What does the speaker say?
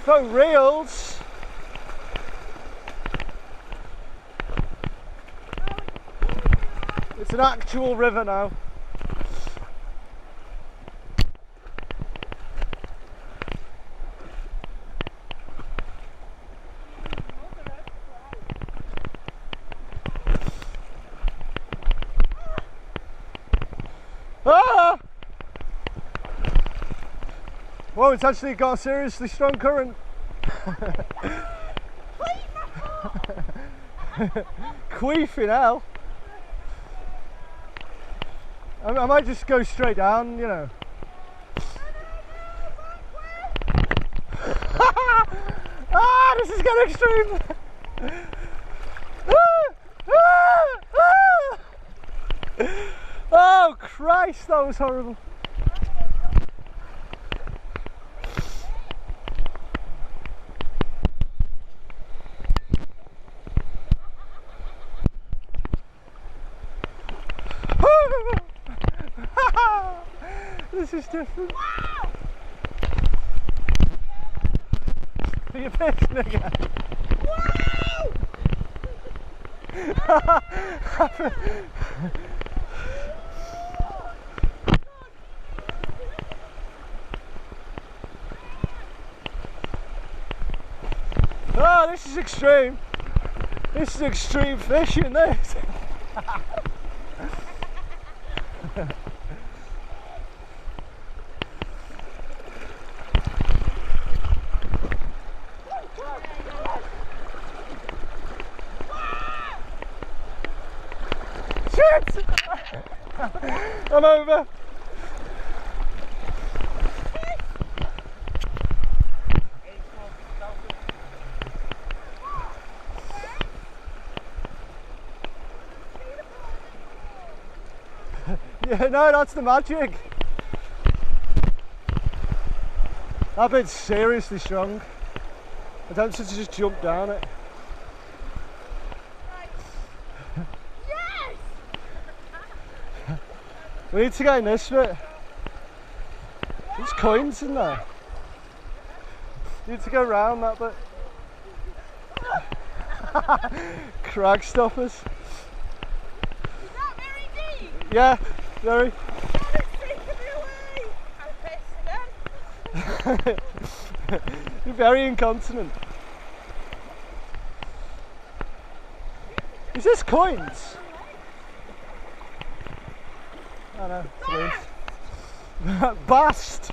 For reals. It's an actual river now. Ah! Whoa, it's actually got a seriously strong current. Queefing hell. I might just go straight down, you know. Ah, this is getting extreme. Oh Christ, that was horrible. This is different. Wow! Are you pissing again? Wow! Oh, this is extreme. This is extreme fishing, this. Shit! I'm over. Yeah, no, that's the magic. That bit's seriously strong. I don't to just jump down it. Yes! We need to go in this bit. There's coins in there. You need to go round that bit. Crag stoppers. Is that very deep? Yeah, very. That is taking me away! I pissed them. You're very incontinent. Is this coins? I know, it's loose. Bast!